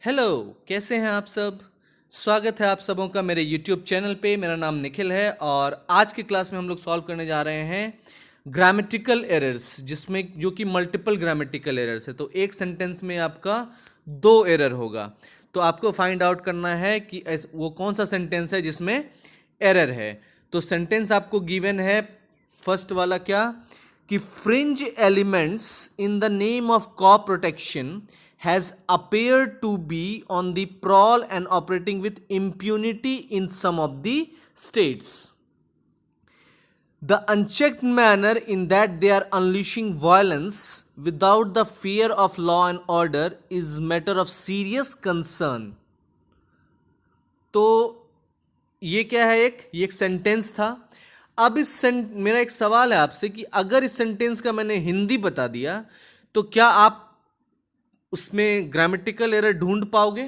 Hello, कैसे हैं आप सब। स्वागत है आप सबों का मेरे YouTube चैनल पे। मेरा नाम निखिल है और आज की क्लास में हम लोग सॉल्व करने जा रहे हैं ग्रामेटिकल एरर्स, जिसमें जो कि मल्टीपल ग्रामेटिकल एरर्स है। तो एक सेंटेंस में आपका दो एरर होगा, तो आपको फाइंड आउट करना है कि वो कौन सा सेंटेंस है जिसमें एरर है। तो सेंटेंस आपको गिवन है, फर्स्ट वाला क्या कि fringe elements in the name of crop protection has appeared to be on the prowl and operating with impunity in some of the states. The unchecked manner in that they are unleashing violence without the fear of law and order is matter of serious concern. तो ये क्या है, ये एक sentence था। अब मेरा एक सवाल है आपसे कि अगर इस सेंटेंस का मैंने हिंदी बता दिया तो क्या आप उसमें ग्रामेटिकल एरर ढूंढ पाओगे?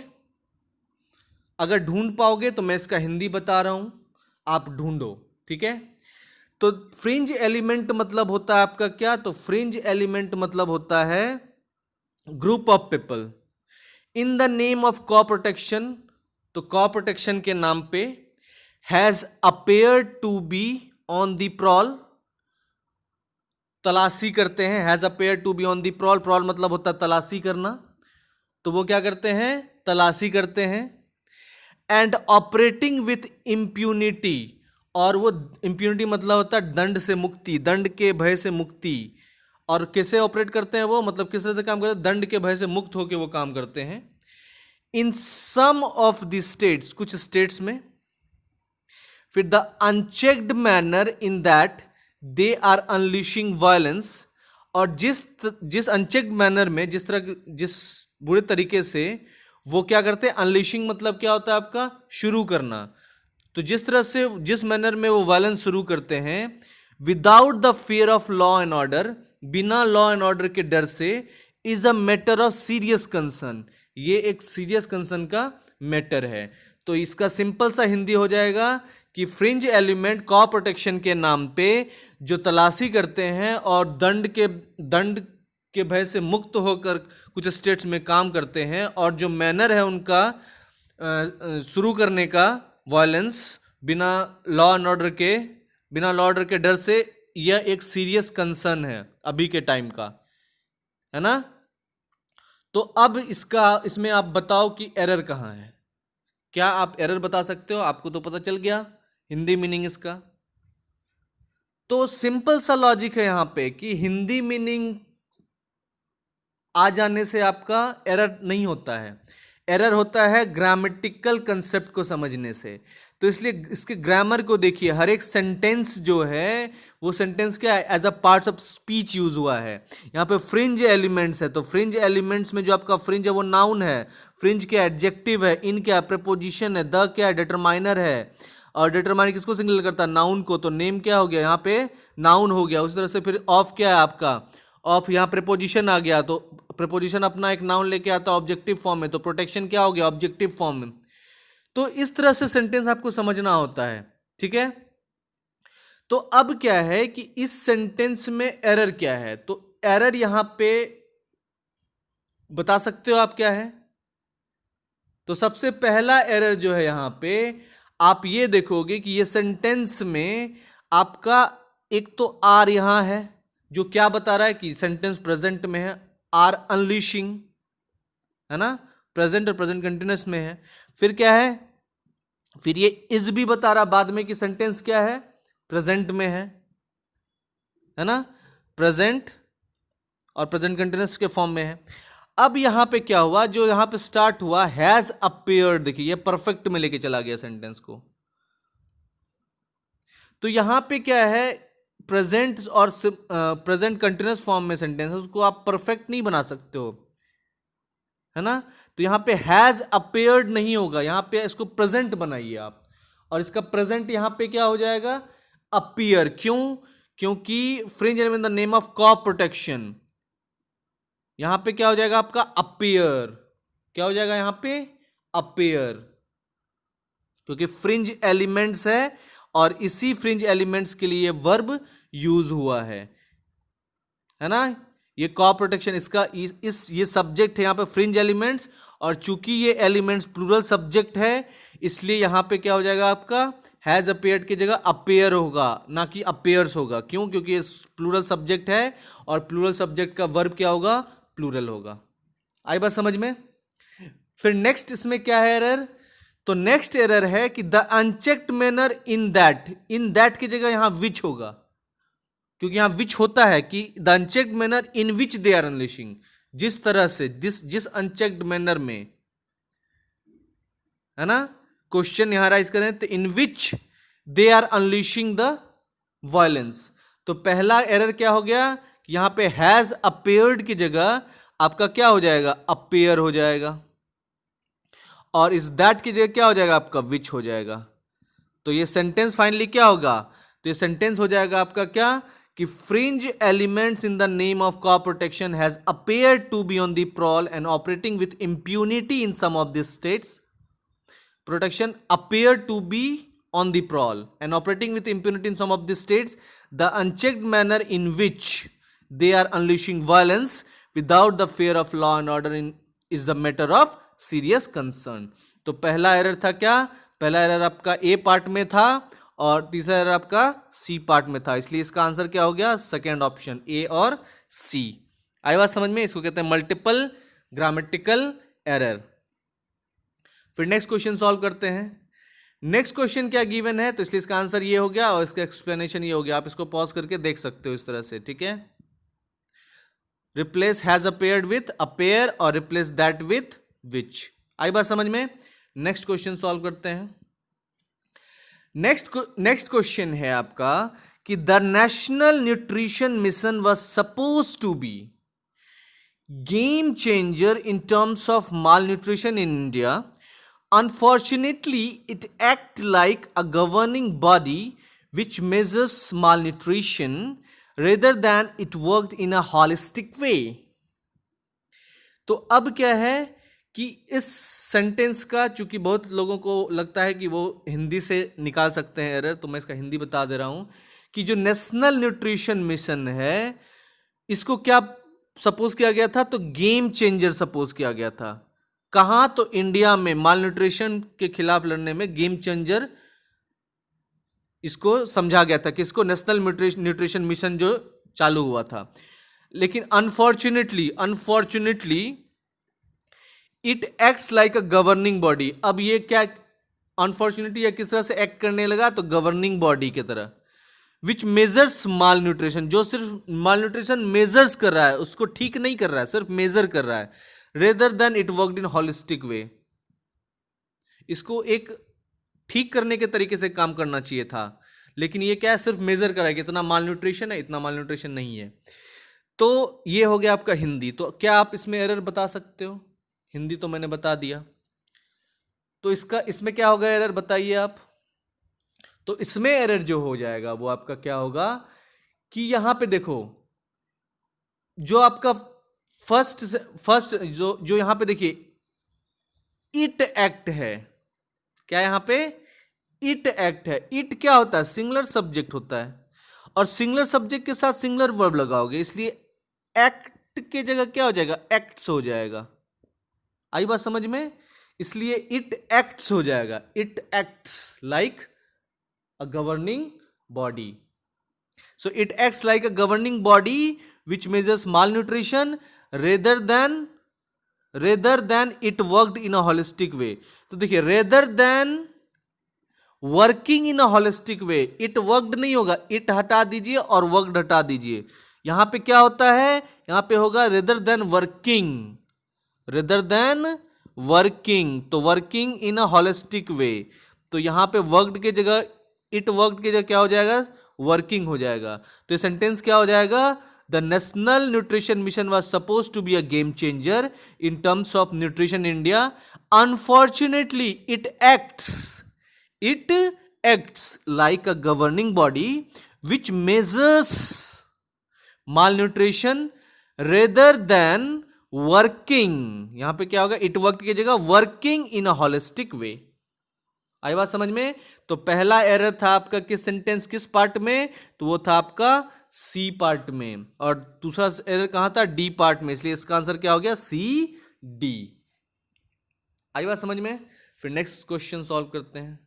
अगर ढूंढ पाओगे तो मैं इसका हिंदी बता रहा हूं, आप ढूंढो, ठीक है। तो फ्रिंज एलिमेंट मतलब होता है आपका क्या, तो फ्रिंज एलिमेंट मतलब होता है group of people in the name of cow protection. तो कॉ प्रोटेक्शन के नाम पे has appeared to be on the prowl, तलाशी करते हैं। Has appear to be on the prowl, prowl मतलब होता है तलाशी करना, तो वो क्या करते हैं, तलाशी करते हैं। एंड ऑपरेटिंग विथ इम्प्यूनिटी, और वो इम्प्यूनिटी मतलब होता है दंड से मुक्ति, दंड के भय से मुक्ति। और कैसे ऑपरेट करते हैं वो, मतलब किस तरह से काम करते हैं, दंड के भय से मुक्त होकर वो काम करते हैं। In some of the states, कुछ स्टेट्स में। फिर the unchecked manner in that they are unleashing violence, और जिस अनचेक्ड मैनर में, जिस बुरे तरीके से वो क्या करते हैं, अनलिशिंग मतलब क्या होता है आपका, शुरू करना। तो जिस तरह से, जिस मैनर में वो वायलेंस शुरू करते हैं, without the fear of law and order, बिना लॉ एंड ऑर्डर के डर से, is a matter of serious concern, ये एक सीरियस कंसर्न का मैटर है। तो इसका सिंपल सा हिंदी हो जाएगा कि फ्रिंज एलिमेंट कॉ प्रोटेक्शन के नाम पे जो तलाशी करते हैं और दंड के भय से मुक्त होकर कुछ स्टेट्स में काम करते हैं, और जो मैनर है उनका शुरू करने का, वायलेंस, बिना लॉ ऑर्डर के डर से, यह एक सीरियस कंसर्न है अभी के टाइम का, है ना। तो अब इसमें आप बताओ कि एरर कहां है। क्या आप एरर बता सकते हो? आपको तो पता चल गया हिंदी मीनिंग इसका। तो सिंपल सा लॉजिक है यहां पे कि हिंदी मीनिंग आ जाने से आपका एरर नहीं होता है, एरर होता है ग्रामेटिकल कंसेप्ट को समझने से। तो इसलिए इसके ग्रामर को देखिए, हर एक सेंटेंस जो है वो सेंटेंस क्या है, as a part of speech use हुआ है। यहाँ पे फ्रिंज एलिमेंट्स है, तो फ्रिंज एलिमेंट्स में जो आपका फ्रिंज है वो नाउन है, फ्रिंज क्या एडजेक्टिव है, इन क्या प्रीपोजिशन है, द क्या डिटरमाइनर है, और डिटरमाइनर किसको सिग्नल करता है, नाउन को। तो नेम क्या हो गया, यहाँ पे नाउन हो गया। उसी तरह से फिर ऑफ क्या है आपका, ऑफ यहाँ प्रीपोजिशन आ गया, तो प्रीपोजिशन अपना एक नाउन लेके आता है ऑब्जेक्टिव फॉर्म में, तो प्रोटेक्शन क्या हो गया, ऑब्जेक्टिव फॉर्म में। तो इस तरह से सेंटेंस आपको समझना होता है, ठीक है। तो अब क्या है कि इस सेंटेंस में एरर क्या है, तो एरर यहां पे बता सकते हो आप क्या है। तो सबसे पहला एरर जो है यहां पे, आप ये देखोगे कि ये सेंटेंस में आपका एक तो आर यहां है, जो क्या बता रहा है कि सेंटेंस प्रेजेंट में है, आर अनलीशिंग, है ना, प्रेजेंट और प्रेजेंट कंटिन्यूअस में है। फिर क्या है, फिर ये इज भी बता रहा बाद में कि सेंटेंस क्या है, प्रेजेंट में है ना, प्रेजेंट और प्रेजेंट कंटिन्यूअस के फॉर्म में है। अब यहां पे क्या हुआ, जो यहां पे स्टार्ट हुआ हैज अपीयर्ड, देखिए ये परफेक्ट में लेके चला गया सेंटेंस को। तो यहां पे क्या है, प्रेजेंट और प्रेजेंट कंटिन्यूअस फॉर्म में सेंटेंस है, उसको आप परफेक्ट नहीं बना सकते हो, है ना। तो यहां पे हैज अपेयर्ड नहीं होगा, यहां पे इसको प्रेजेंट बनाइए आप, और इसका प्रेजेंट यहां पे क्या हो जाएगा, अपीयर। क्यों, क्योंकि fringe element the name of cop protection, यहां पे क्या हो जाएगा आपका अपीयर, क्या हो जाएगा यहां पे अपीयर, क्योंकि फ्रिंज एलिमेंट्स है और इसी फ्रिंज एलिमेंट्स के लिए वर्ब यूज हुआ है ना। ये कॉप प्रोटेक्शन, इसका ये सब्जेक्ट है यहाँ पे फ्रिंज एलिमेंट्स, और चूंकि ये एलिमेंट्स प्लूरल सब्जेक्ट है इसलिए यहां पे क्या हो जाएगा आपका हैज अपेयर्ड की जगह अपेयर होगा, ना कि अपेयर्स होगा। क्यों? क्योंकि ये प्लूरल सब्जेक्ट है और प्लूरल सब्जेक्ट का वर्ब क्या होगा? प्लूरल होगा। आई बात समझ में? फिर नेक्स्ट इसमें क्या है एरर? तो नेक्स्ट एरर है कि the unchecked manner in that की जगह यहां विच होगा, क्योंकि यहां विच होता है कि the unchecked manner in which they are unleashing, जिस तरह से जिस अनचेक्ड मैनर में, है ना, क्वेश्चन यहां राइज करें तो in which they are unleashing the violence. तो पहला एरर क्या हो गया कि यहां पे हैज अपेयर्ड की जगह आपका क्या हो जाएगा? अपेयर हो जाएगा, और इस दैट की जगह क्या हो जाएगा? आपका विच हो जाएगा। तो ये सेंटेंस फाइनली क्या होगा? तो ये सेंटेंस हो जाएगा आपका क्या कि fringe elements in the name of crop protection has appeared to be on the prowl and operating with impunity in some of the states. Protection appear to be on the prowl and operating with impunity in some of the states, the unchecked manner in which they are unleashing violence without the fear of law and order is a matter of serious concern. तो पहला error था क्या? पहला error आपका ए part में था और तीसरा एरर आपका सी पार्ट में था, इसलिए इसका आंसर क्या हो गया? सेकेंड ऑप्शन ए और सी। आई बात समझ में? इसको कहते हैं मल्टीपल ग्रामेटिकल एरर। फिर नेक्स्ट क्वेश्चन सॉल्व करते हैं। नेक्स्ट क्वेश्चन क्या गिवन है, तो इसलिए इसका आंसर ये हो गया और इसका एक्सप्लेनेशन ये हो गया। आप इसको पॉज करके देख सकते हो इस तरह से, ठीक है। Replace has appeared with appear और रिप्लेस दैट विथ विच। आई बात समझ में? नेक्स्ट क्वेश्चन सॉल्व करते हैं। नेक्स्ट क्वेश्चन है आपका कि the national nutrition mission was suppose to be game changer in terms of malnutrition in India. Unfortunately, it acts like a governing body which measures malnutrition rather than it worked in a holistic way. तो अब क्या है कि इस sentence का, चूंकि बहुत लोगों को लगता है कि वो हिंदी से निकाल सकते हैं एरर, तो मैं इसका हिंदी बता दे रहा हूं कि जो नेशनल न्यूट्रिशन मिशन है इसको क्या सपोज किया गया था? तो गेम चेंजर सपोज किया गया था। कहां? तो इंडिया में माल न्यूट्रिशन के खिलाफ लड़ने में गेम चेंजर इसको समझा गया था कि इसको नेशनल न्यूट्रिशन मिशन जो चालू हुआ था। लेकिन unfortunately it acts like a governing body. अब ये क्या अनफॉर्चुनेटली या किस तरह से एक्ट करने लगा? तो गवर्निंग बॉडी की तरह, विच मेजर्स माल न्यूट्रिशन, जो सिर्फ माल न्यूट्रिशन मेजर्स कर रहा है, उसको ठीक नहीं कर रहा है, सिर्फ मेजर कर रहा है। Rather than it worked in holistic way, इसको एक ठीक करने के तरीके से काम करना चाहिए था, लेकिन ये क्या है? सिर्फ मेजर कराएगा, इतना माल न्यूट्रिशन है, इतना माल न्यूट्रिशन नहीं है। तो ये हो गया आपका हिंदी। तो क्या आप इसमें एरर बता सकते हो? हिंदी तो मैंने बता दिया, तो इसमें क्या होगा एरर? बताइए आप। तो इसमें एरर जो हो जाएगा वो आपका क्या होगा कि यहां पे देखो, जो आपका फर्स्ट जो यहां पे देखिए इट एक्ट है, क्या यहां पे इट एक्ट है। इट क्या होता है? सिंगुलर सब्जेक्ट होता है, और सिंगुलर सब्जेक्ट के साथ सिंगुलर वर्ब लगाओगे, इसलिए एक्ट के जगह क्या हो जाएगा? एक्ट्स हो जाएगा। आई बात समझ में? इसलिए इट एक्ट्स हो जाएगा, it acts like a governing body. So it acts like a governing body which measures mall nutrition rather than it worked in a holistic way. तो देखिए, rather than working in a holistic way, it worked नहीं होगा, it हटा दीजिए और worked हटा दीजिए। यहां पे क्या होता है? यहां पे होगा रेदर देन वर्किंग, तो working in a holistic way. तो यहां पे वर्कड के जगह, इट वर्कड के जगह क्या हो जाएगा? वर्किंग हो जाएगा। तो ये सेंटेंस क्या हो जाएगा? The National Nutrition Mission was supposed to be a game changer in terms of nutrition in India. Unfortunately, it acts like a governing body which measures malnutrition rather than working. यहां पे क्या होगा? It worked की जगह working in a holistic way. आई बात समझ में? तो पहला एरर था आपका किस सेंटेंस, किस पार्ट में? तो वो था आपका सी पार्ट में, और दूसरा एरर कहां था? डी पार्ट में, इसलिए इसका आंसर क्या हो गया? C D. आई बात समझ में? फिर नेक्स्ट क्वेश्चन सॉल्व करते हैं।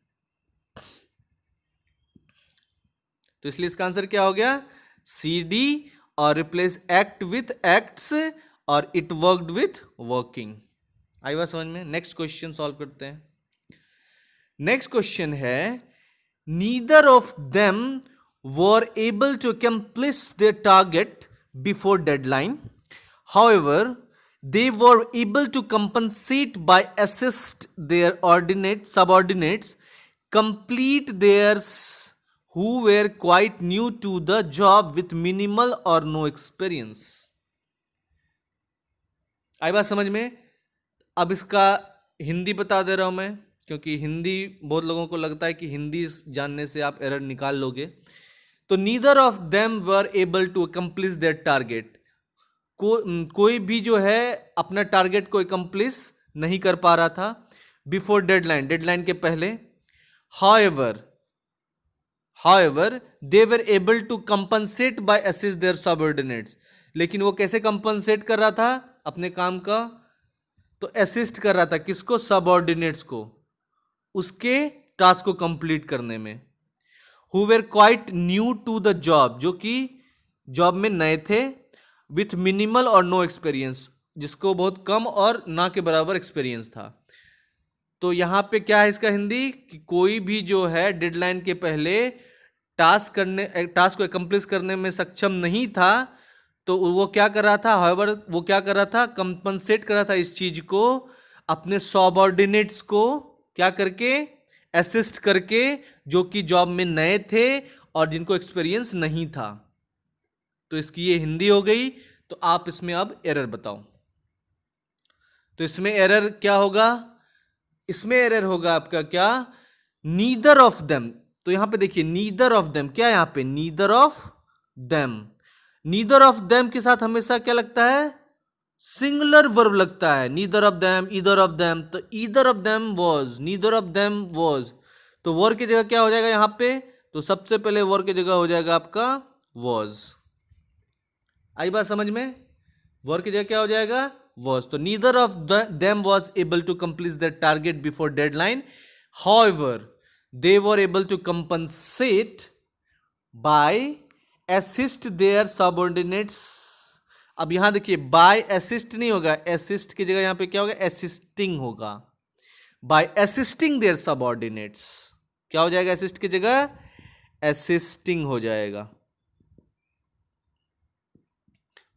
तो इसलिए इसका आंसर क्या हो गया? सी डी, और रिप्लेस एक्ट विथ एक्ट्स, और इट वर्कड विथ वर्किंग। आई बात समझ में? नेक्स्ट क्वेश्चन सॉल्व करते हैं। नेक्स्ट क्वेश्चन है, neither of them were able to accomplish their target before deadline. However, they were able to compensate by assist their subordinates complete theirs who were quite new to the job with minimal or no experience. आई बात समझ में? अब इसका हिंदी बता दे रहा हूं मैं, क्योंकि हिंदी बहुत लोगों को लगता है कि हिंदी जानने से आप एरर निकाल लोगे। तो neither of them were able to accomplish their target, कोई भी जो है अपना टारगेट को accomplish नहीं कर पा रहा था बिफोर डेडलाइन, डेडलाइन के पहले। However, they were able to compensate by assist their subordinates. लेकिन वो कैसे कंपनसेट कर रहा था अपने काम का? तो असिस्ट कर रहा था किसको? सबऑर्डिनेट्स को, उसके टास्क को कंप्लीट करने में। Who were quite new to the job, जो कि जॉब में नए थे, विथ मिनिमल और नो एक्सपीरियंस, जिसको बहुत कम और ना के बराबर एक्सपीरियंस था। तो यहां पे क्या है इसका हिंदी, कि कोई भी जो है डेडलाइन के पहले टास्क को अकम्प्लिश करने में सक्षम नहीं था, तो वो क्या कर रहा था? हाउएवर वो क्या कर रहा था? कंपनसेट कर रहा था इस चीज को अपने सबऑर्डिनेट्स को क्या करके? असिस्ट करके, जो कि जॉब में नए थे और जिनको एक्सपीरियंस नहीं था। तो इसकी ये हिंदी हो गई। तो आप इसमें अब एरर बताओ। तो इसमें एरर क्या होगा? इसमें एरर होगा आपका क्या? Neither of them. तो यहां पे देखिए, नीदर ऑफ देम क्या है यहां पे? Neither of them. Neither of them के साथ हमेशा क्या लगता है? सिंगुलर वर्ब लगता है। Neither of them, either of them. तो either of them was, neither of them was, तो वर की जगह क्या हो जाएगा यहां पे? तो सबसे पहले वर की जगह हो जाएगा आपका वॉज। आई बात समझ में? वर की जगह क्या हो जाएगा? वॉज। तो neither of them was able to complete their target before deadline, however they were able to compensate by assist their subordinates. अब यहां देखिए, बाय असिस्ट नहीं होगा, असिस्ट की जगह यहां पे क्या होगा? असिस्टिंग होगा। बाय असिस्टिंग देयर सबऑर्डिनेट्स क्या हो जाएगा? असिस्ट की जगह असिस्टिंग हो जाएगा।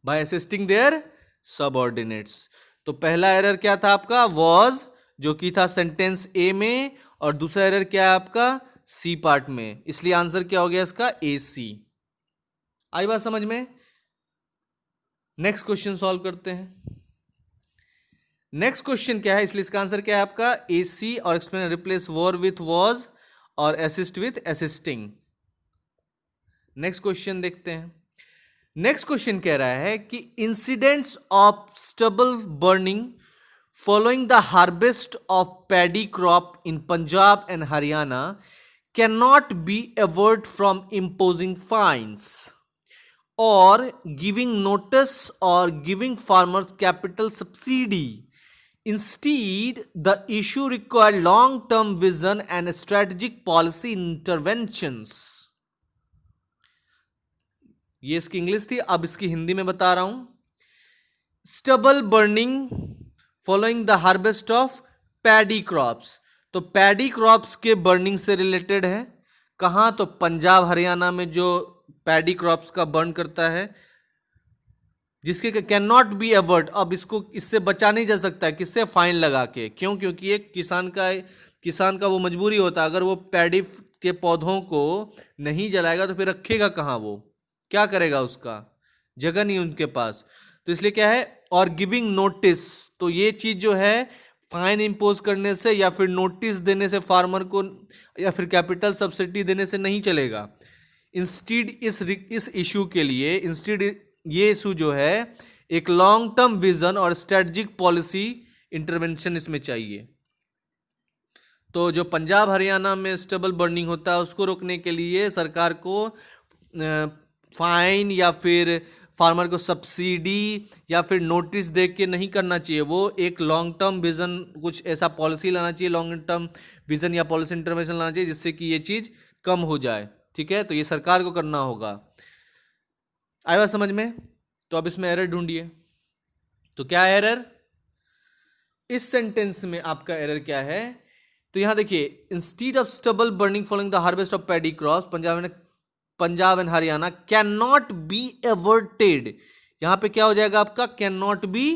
By assisting their subordinates. तो पहला एरर क्या था आपका? वॉज, जो कि था सेंटेंस ए में, और दूसरा एरर क्या है आपका? सी पार्ट में। इसलिए आंसर क्या हो गया इसका? ए सी। आई बात समझ में? नेक्स्ट क्वेश्चन सॉल्व करते हैं। नेक्स्ट क्वेश्चन क्या है? इसलिए इसका आंसर क्या है आपका? ए सी, और explain replace were with was और assist with assisting. Next question देखते हैं। नेक्स्ट क्वेश्चन कह रहा है कि incidents of stubble burning following the harvest of paddy crop in Punjab and Haryana can not be avoid from imposing fines or giving notice or giving farmers capital subsidy. Instead, the issue required long-term vision and strategic policy interventions. ये इसकी English थी, अब इसकी हिंदी में बता रहा हूं। Stubble burning following the harvest of paddy crops. तो पैडी क्रॉप्स के बर्निंग से रिलेटेड है। कहां? तो पंजाब हरियाणा में जो पैडी क्रॉप्स का बर्न करता है, जिसके कैन नॉट बी अवॉइड। अब इसको, इससे बचा नहीं जा सकता है, किससे? फाइन लगा के। क्यों? क्योंकि एक किसान का वो मजबूरी होता है, अगर वो पैडी के पौधों को नहीं जलाएगा तो फिर रखेगा कहाँ? वो क्या करेगा? उसका जगह नहीं उनके पास। तो इसलिए क्या है? और गिविंग नोटिस, तो ये चीज जो है फाइन इंपोज करने से या फिर नोटिस देने से फार्मर को, या फिर कैपिटल सब्सिडी देने से नहीं चलेगा। इंस्टीड इस इशू के लिए, इंस्टीड ये इशू जो है, एक लॉन्ग टर्म विजन और स्ट्रेटजिक पॉलिसी इंटरवेंशन इसमें चाहिए। तो जो पंजाब हरियाणा में स्टबल बर्निंग होता है, उसको रोकने के लिए सरकार को फाइन या फिर फार्मर को सब्सिडी या फिर नोटिस दे के नहीं करना चाहिए, वो एक लॉन्ग टर्म विजन, कुछ ऐसा पॉलिसी लाना चाहिए, लॉन्ग टर्म विजन या पॉलिसी इंटरवेंशन लाना चाहिए जिससे कि ये चीज़ कम हो जाए। ठीक है, तो ये सरकार को करना होगा। आया बात समझ में? तो अब इसमें एरर ढूंढिए। तो क्या एरर इस सेंटेंस में आपका एरर क्या है? तो यहां देखिए, instead of stubble burning following the harvest of paddy crops Punjab and Haryana can not be averted. यहां पे क्या हो जाएगा आपका? Can not be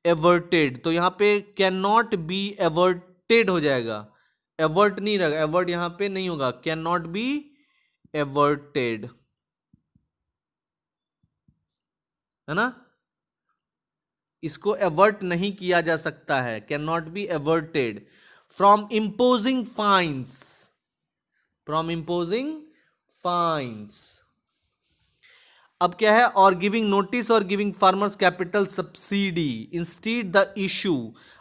averted. तो यहां पे कैन नॉट बी एवर्टेड हो जाएगा, एवर्ट नहीं रहेगा, एवर्ट यहां पे नहीं होगा, कैन नॉट बी एवर्टेड, है ना? इसको एवर्ट नहीं किया जा सकता है, can not be averted from imposing fines, from imposing fines. अब क्या है? और गिविंग नोटिस और giving farmers capital subsidy instead the issue.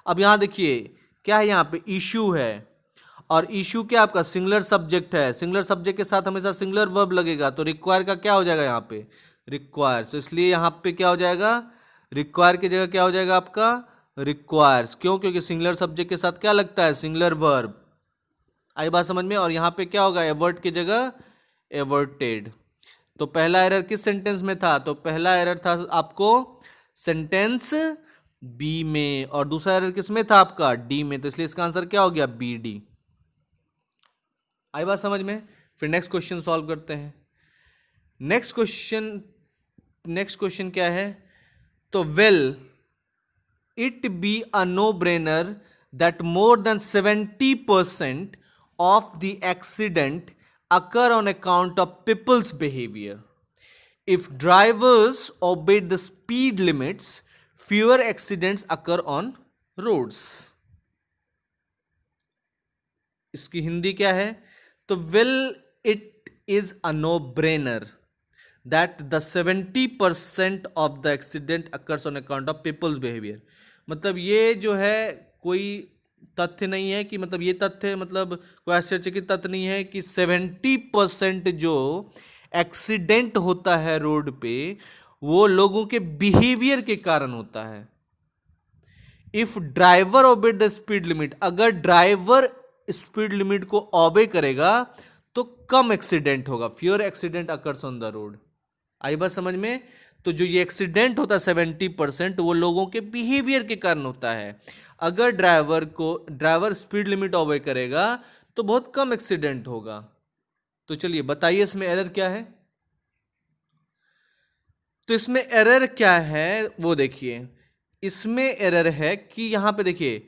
अब यहां देखिए क्या है, यहां पे इशू है, और इशू क्या आपका? सिंगुलर सब्जेक्ट है, सिंगुलर सब्जेक्ट के साथ हमेशा सिंगुलर वर्ब लगेगा, तो रिक्वायर का क्या हो जाएगा यहां पे? रिक्वायर। तो इसलिए यहां पे क्या हो जाएगा? रिक्वायर की जगह क्या हो जाएगा आपका? रिक्वायर्स। क्यों? क्योंकि सिंगुलर सब्जेक्ट के साथ क्या लगता है? Singular verb. आई बात समझ में? और यहां पे क्या होगा? एवर्ट की जगह एवर्टेड। तो पहला एरर किस सेंटेंस में था? तो पहला एरर था आपको सेंटेंस बी में, और दूसरा एरर किस में था आपका? डी में। तो इसलिए इसका आंसर क्या हो गया? B D. आई बात समझ में? फिर नेक्स्ट क्वेश्चन सॉल्व करते हैं। नेक्स्ट क्वेश्चन क्या है? तो well it be a no brainer that more than 70% of the accident occur on account of people's behavior. If drivers obey the speed limits, fewer accidents occur on roads. इसकी हिंदी क्या है? तो will it is a no-brainer that the 70% of the accident occurs on account of people's behavior. मतलब ये जो है कोई तथ्य नहीं है कि, मतलब ये तथ्य मतलब कोई आश्चर्यचकित तथ्य नहीं है कि 70% जो एक्सीडेंट होता है रोड पे वो लोगों के बिहेवियर के कारण होता है। If driver obey the speed limit, अगर ड्राइवर स्पीड लिमिट को ओबे करेगा तो कम एक्सीडेंट होगा, fewer accident occurs on the road. आई बात समझ में? तो जो ये एक्सीडेंट होता है 70% वो लोगों के बिहेवियर के कारण होता है। अगर ड्राइवर स्पीड लिमिट ओबे करेगा तो बहुत कम एक्सीडेंट होगा। तो चलिए बताइए इसमें एरर क्या है? तो इसमें एरर क्या है वो देखिए। इसमें एरर है कि यहां पे देखिए,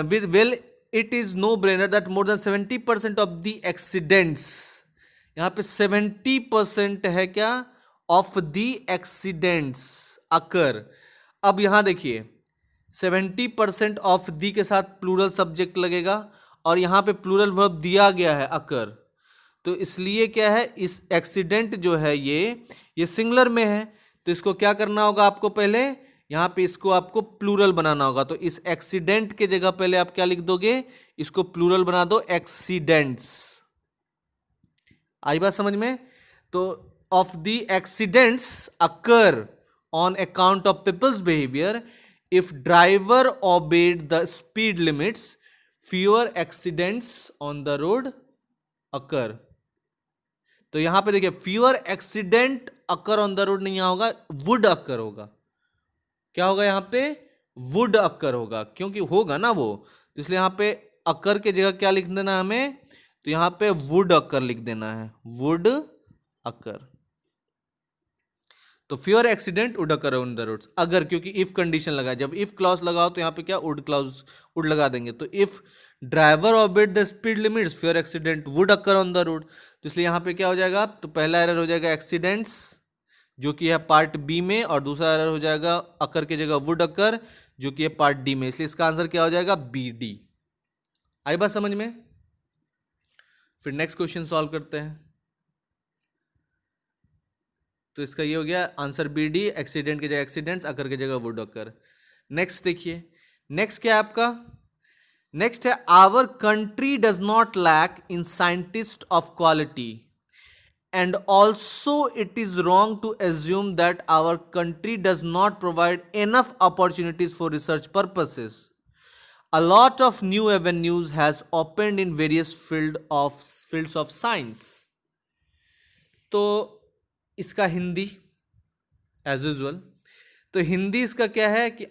with well it is no brainer that more than 70% of the accidents, यहां पे 70% है क्या? Of the accidents occur. अब यहां देखिए 70% ऑफ दी के साथ प्लूरल सब्जेक्ट लगेगा, और यहां पे प्लूरल वर्ब दिया गया है अकर। तो इसलिए क्या है, इस एक्सीडेंट जो है ये सिंगुलर में है, तो इसको क्या करना होगा आपको? पहले यहां पे इसको आपको प्लूरल बनाना होगा। तो इस एक्सीडेंट के जगह पहले आप क्या लिख दोगे? इसको प्लूरल बना दो, एक्सीडेंट्स। आई बात समझ में? तो of the accidents occur on account of peoples behaviour, if driver obeyed the speed limits, fewer accidents on the road occur. तो यहां पे देखिए fewer accident occur on the road नहीं होगा, would occur होगा। क्या होगा यहां पे? would occur होगा, क्योंकि होगा ना वो, तो इसलिए यहां पे occur के जगह क्या लिख देना हमें? तो यहां पे would occur लिख देना है, would occur। तो fewer accident would occur on the roads, अगर, क्योंकि इफ कंडीशन लगा, जब इफ क्लॉज लगाओ तो यहां पे क्या? वुड लगा देंगे। तो if driver obeyed the speed limits, fewer accident would occur on the road. तो इसलिए यहां पे क्या हो जाएगा? तो पहला एरर हो जाएगा एक्सीडेंट्स, जो कि है पार्ट बी में, और दूसरा एरर हो जाएगा अकर की जगह वुड अकर, जो कि है पार्ट डी में। इसलिए इसका आंसर क्या हो जाएगा? B D. आई बात समझ में? फिर नेक्स्ट क्वेश्चन सॉल्व करते हैं। तो इसका ये हो गया आंसर बी डी, एक्सीडेंट की जगह एक्सीडेंट्स, अकर की जगह वुड अकर। नेक्स्ट देखिए, नेक्स्ट क्या है आपका? नेक्स्ट है our country does not lack in scientist of quality and also it is wrong to assume that our country does not provide enough opportunities for research purposes. A lot of new avenues has opened in various fields of science. तो इसका Hindi as usual, तो हिंदी इसका क्या है कि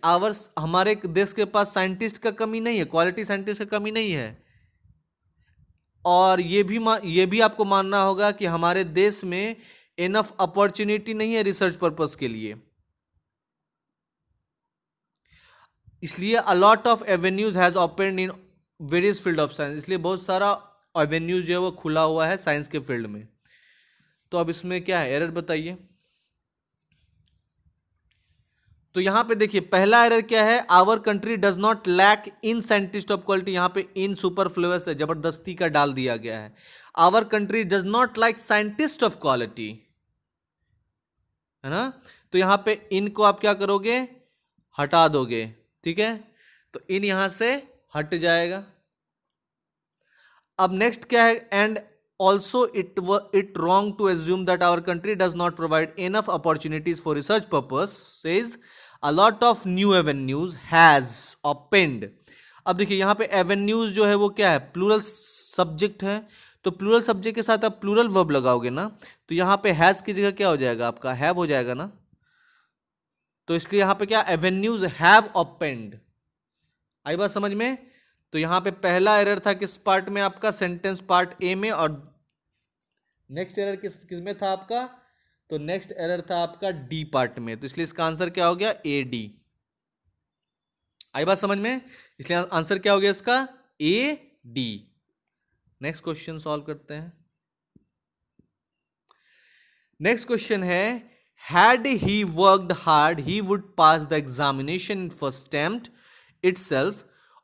हमारे देश के पास साइंटिस्ट का कमी नहीं है, क्वालिटी साइंटिस्ट का कमी नहीं है, और ये भी आपको मानना होगा कि हमारे देश में इनफ अपॉर्चुनिटी नहीं है रिसर्च पर्पस के लिए, इसलिए अ lot of avenues has opened in various field of science, इसलिए बहुत सारा एवेन्यूज जो है वो खुला हुआ है साइंस के फील्ड में। तो अब इसमें क्या है, एरर बताइए। तो यहां पे देखिए पहला एरर क्या है, our country does not lack in scientist of quality, यहां पे इन सुपरफ्लुअस है, जबरदस्ती का डाल दिया गया है। Our country does not like scientist of quality, है ना, तो यहां पे इन को आप क्या करोगे, हटा दोगे, ठीक है, तो इन यहां से हट जाएगा। अब नेक्स्ट क्या है, and also it wrong to assume that our country does not provide enough opportunities for research purposes, a lot of new avenues has opened. अब देखिए यहां पे एवेन्यूज जो है वो क्या है, प्लूरल सब्जेक्ट है, तो प्लूरल सब्जेक्ट के साथ आप प्लूरल वर्ब लगाओगे ना, तो यहां पे हैज की जगह क्या हो जाएगा, आपका हैव हो जाएगा ना, तो इसलिए यहां पे क्या, एवेन्यूज हैव ओपेंड। आई बात समझ में। तो यहां पे पहला एरर था किस पार्ट में, आपका सेंटेंस पार्ट ए में, और नेक्स्ट एरर किस में था आपका, तो नेक्स्ट एरर था आपका डी पार्ट में, तो इसलिए इसका आंसर क्या हो गया, ए डी। आई बात समझ में, इसलिए आंसर क्या हो गया इसका, ए डी। नेक्स्ट क्वेश्चन सॉल्व करते हैं। नेक्स्ट क्वेश्चन है, had he worked hard he would pass the examination in first attempt itself.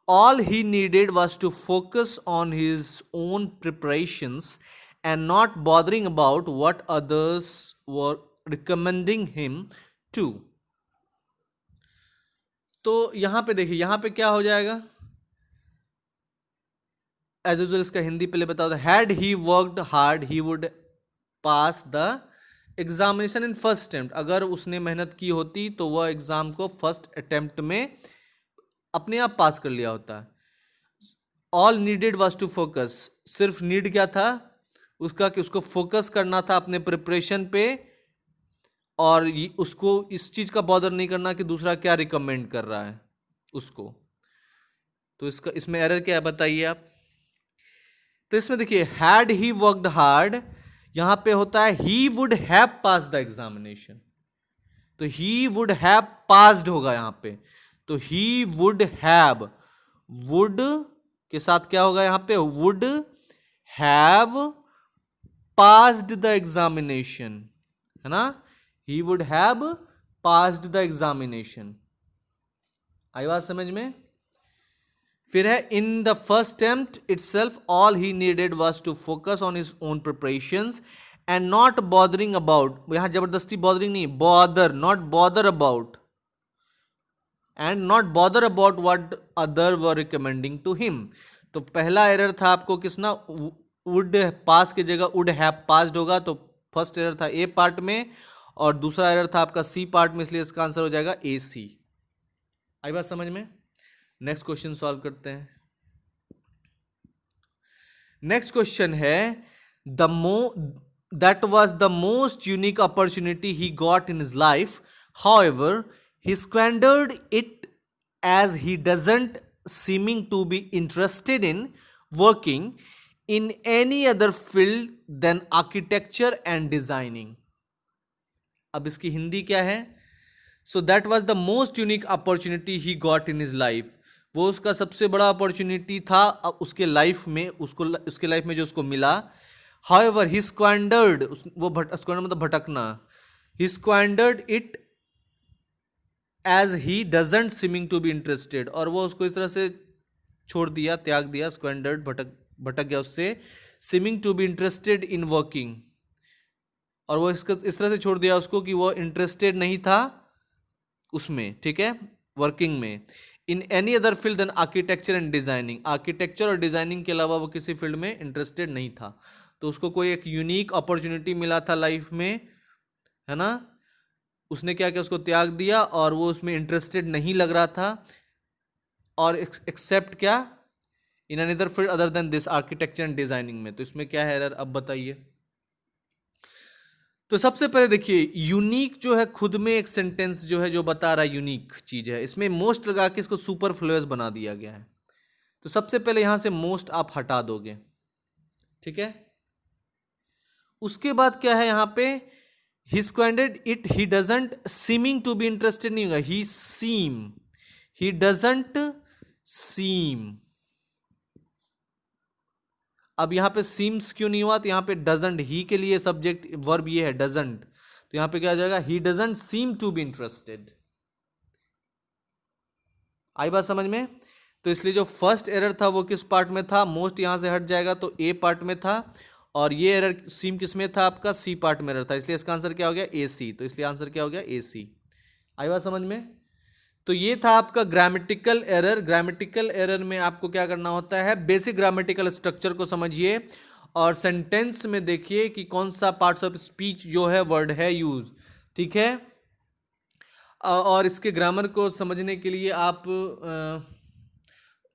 All he needed was to focus on his own preparations and not bothering about what others were recommending him to. तो यहां पे देखिए, यहां पे क्या हो जाएगा, as usual इसका हिंदी पहले बता दो, had he worked hard he would pass the examination in first attempt, अगर उसने मेहनत की होती तो वह एग्जाम को फर्स्ट अटेम्प्ट में अपने आप पास कर लिया होता। All needed was to focus, सिर्फ नीड क्या था उसका, कि उसको फोकस करना था अपने प्रिपरेशन पे, और उसको इस चीज का बॉदर नहीं करना कि दूसरा क्या रिकमेंड कर रहा है उसको। तो इसमें एरर क्या है बताइए आप। तो इसमें देखिए हैड ही वर्कड हार्ड, यहां पे होता है ही would have pass the examination, तो ही वुड हैव पास्ड होगा यहां पे, तो ही वुड हैव, वुड के साथ क्या होगा यहां पे, would have passed the examination, है ना, he would have passed the examination. आई बात समझ में। फिर है in the first attempt itself all he needed was to focus on his own preparations and not bothering about, यहां जबरदस्ती बॉदरिंग नहीं, bother, not bother about, and not bother about what other were recommending to him. तो पहला error था आपको Kisna, would पास की जगह would have passed होगा, तो फर्स्ट एरर था ए पार्ट में, और दूसरा एरर था आपका सी पार्ट में, इसलिए इसका आंसर हो जाएगा ए सी। आई बात समझ में। नेक्स्ट क्वेश्चन सॉल्व करते हैं। नेक्स्ट क्वेश्चन है, that was the most unique opportunity he got in his life, however he squandered it as he doesn't seeming to be interested in working in any other field than architecture and designing. अब इसकी हिंदी क्या है, so that was the most unique opportunity he got in his life, वो उसका सबसे बड़ा opportunity था उसके लाइफ में, उसके लाइफ में जो उसको मिला। however he squandered, वो squander मतलब भटकना, he squandered it as he doesn't seeming to be interested, और वो उसको इस तरह से छोड़ दिया, त्याग दिया, स्क्वेंडर्ड, भटक गया उससे, seeming to be interested in working, और वो इस तरह से छोड़ दिया उसको कि वो इंटरेस्टेड नहीं था उसमें, ठीक है, वर्किंग में, in any other field than architecture and designing, architecture और डिजाइनिंग के अलावा वो किसी फील्ड में इंटरेस्टेड नहीं था। तो उसको कोई एक यूनिक अपॉर्चुनिटी मिला था लाइफ में, है ना, उसने क्या किया, उसको त्याग दिया और वो उसमें इंटरेस्टेड नहीं लग रहा था, और एक्सेप्ट क्या, in another field other than this, architecture and designing में। तो इसमें क्या है एरर, अब बताइए। तो सबसे पहले देखिए, यूनिक जो है खुद में एक सेंटेंस जो है जो बता रहा है यूनिक चीज है, इसमें मोस्ट लगा के इसको सुपरफ्लुअस बना दिया गया है। तो सबसे पहले यहां से मोस्ट आप हटा दोगे, ठीक है। उसके बाद क्या है यहां पे, he squandered it, he doesn't seeming to be interested नहीं होगा, ही सीम, ही डजंट सीम। अब यहां पे सीम्स क्यों नहीं हुआ, तो यहां पे डजंट, ही के लिए सब्जेक्ट वर्ब ये है डजंट, तो यहां पे क्या आ जाएगा, he doesn't seem to be interested. आई बात समझ में। तो इसलिए जो फर्स्ट एरर था वो किस पार्ट में था, मोस्ट यहां से हट जाएगा तो ए पार्ट में था, और ये एरर सीम किस में था, आपका सी पार्ट में एरर था, इसलिए इसका आंसर क्या हो गया, ए सी। तो इसलिए आंसर क्या हो गया, ए सी। आई बात समझ में। तो ये था आपका ग्रामेटिकल एरर। ग्रामेटिकल एरर में आपको क्या करना होता है, बेसिक ग्रामेटिकल स्ट्रक्चर को समझिए, और सेंटेंस में देखिए कि कौन सा पार्ट्स ऑफ स्पीच जो है वर्ड है यूज, ठीक है। और इसके ग्रामर को समझने के लिए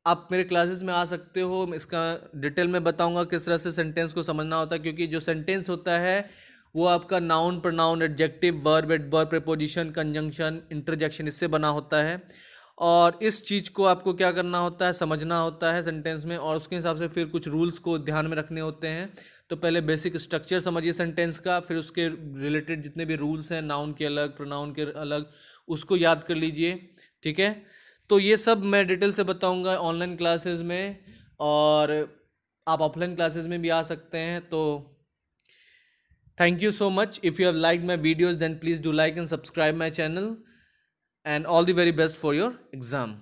आप मेरे क्लासेस में आ सकते हो, इसका डिटेल में बताऊंगा किस तरह से सेंटेंस को समझना होता है, क्योंकि जो सेंटेंस होता है वो आपका noun, pronoun, adjective, verb, adverb, preposition, conjunction, interjection, इससे बना होता है। और इस चीज़ को आपको क्या करना होता है, समझना होता है सेंटेंस में, और उसके हिसाब से फिर कुछ रूल्स को ध्यान में रखने होते हैं। तो पहले बेसिक स्ट्रक्चर समझिए सेंटेंस का, फिर उसके रिलेटेड जितने भी रूल्स हैं, नाउन के अलग, प्रोनाउन के अलग, उसको याद कर लीजिए, ठीक है। तो ये सब मैं डिटेल से बताऊंगा ऑनलाइन क्लासेस में, और आप ऑफलाइन क्लासेस में भी आ सकते हैं। तो thank you so much. If you have liked my videos, then please do like and subscribe my channel, and all the very best for your exam.